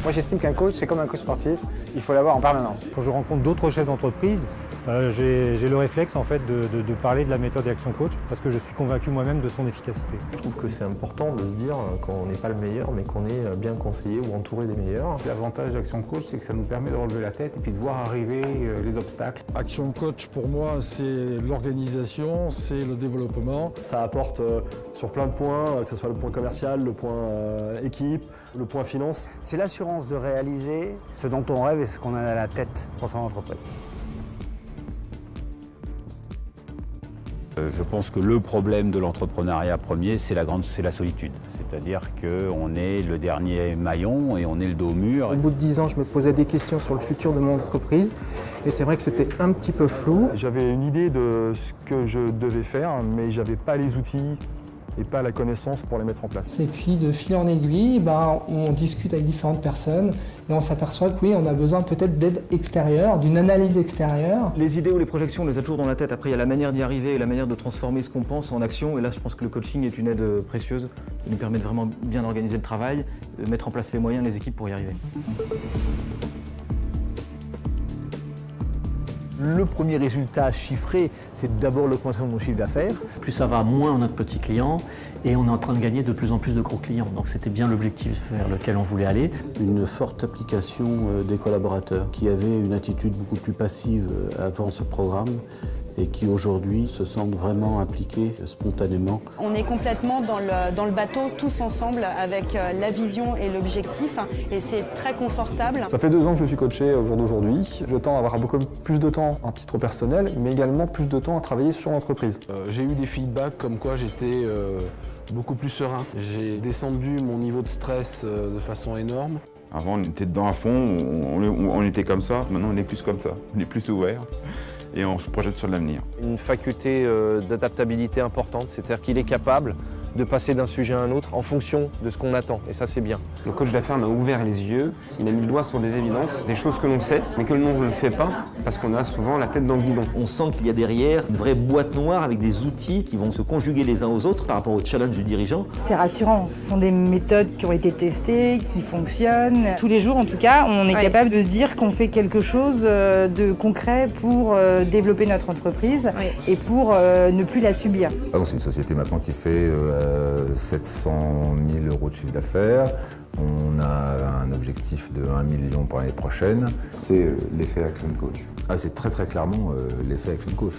Moi, j'estime qu'un coach, c'est comme un coach sportif, il faut l'avoir en permanence. Quand je rencontre d'autres chefs d'entreprise, j'ai le réflexe en fait de parler de la méthode Action Coach parce que je suis convaincu moi-même de son efficacité. Je trouve que c'est important de se dire qu'on n'est pas le meilleur, mais qu'on est bien conseillé ou entouré des meilleurs. L'avantage d'Action Coach, c'est que ça nous permet de relever la tête et puis de voir arriver les obstacles. Action Coach, pour moi, c'est l'organisation, c'est le développement. Ça apporte sur plein de points, que ce soit le point commercial, le point équipe, le point finance. C'est l'assurance de réaliser ce dont on rêve et ce qu'on a à la tête pour son entreprise. Je pense que le problème de l'entrepreneuriat premier, c'est la solitude. C'est-à-dire qu'on est le dernier maillon et on est le dos au mur. Au bout de 10 ans, je me posais des questions sur le futur de mon entreprise et c'est vrai que c'était un petit peu flou. J'avais une idée de ce que je devais faire, mais je n'avais pas les outils et pas la connaissance pour les mettre en place. Et puis de fil en aiguille, on discute avec différentes personnes et on s'aperçoit que oui, on a besoin peut-être d'aide extérieure, d'une analyse extérieure. Les idées ou les projections, on les a toujours dans la tête. Après, il y a la manière d'y arriver et la manière de transformer ce qu'on pense en action. Et là, je pense que le coaching est une aide précieuse. Il nous permet de vraiment bien organiser le travail, de mettre en place les moyens, les équipes pour y arriver. Le premier résultat chiffré, c'est d'abord l'augmentation de mon chiffre d'affaires. Plus ça va, moins on a de petits clients et on est en train de gagner de plus en plus de gros clients. Donc c'était bien l'objectif vers lequel on voulait aller. Une forte application des collaborateurs qui avaient une attitude beaucoup plus passive avant ce programme et qui aujourd'hui se sentent vraiment impliqués spontanément. On est complètement dans le bateau, tous ensemble, avec la vision et l'objectif, et c'est très confortable. Ça fait 2 ans que je suis coaché au jour d'aujourd'hui. Je tends à avoir beaucoup plus de temps en titre personnel, mais également plus de temps à travailler sur l'entreprise. J'ai eu des feedbacks comme quoi j'étais beaucoup plus serein. J'ai descendu mon niveau de stress de façon énorme. Avant, on était dedans à fond, on était comme ça. Maintenant, on est plus comme ça. On est plus ouvert et on se projette sur l'avenir. Une faculté d'adaptabilité importante, c'est-à-dire qu'il est capable de passer d'un sujet à un autre en fonction de ce qu'on attend, et ça c'est bien. Le coach d'affaires m'a ouvert les yeux, il a mis le doigt sur des évidences, des choses que l'on sait, mais que l'on ne le fait pas, parce qu'on a souvent la tête dans le guidon. On sent qu'il y a derrière une vraie boîte noire avec des outils qui vont se conjuguer les uns aux autres par rapport au challenge du dirigeant. C'est rassurant, ce sont des méthodes qui ont été testées, qui fonctionnent. Tous les jours en tout cas, on est capable de se dire qu'on fait quelque chose de concret pour développer notre entreprise et pour ne plus la subir. C'est une société maintenant qui fait 700 000 € de chiffre d'affaires. On a un objectif de 1 million pour l'année prochaine. C'est l'effet Action Coach. C'est très clairement l'effet Action Coach.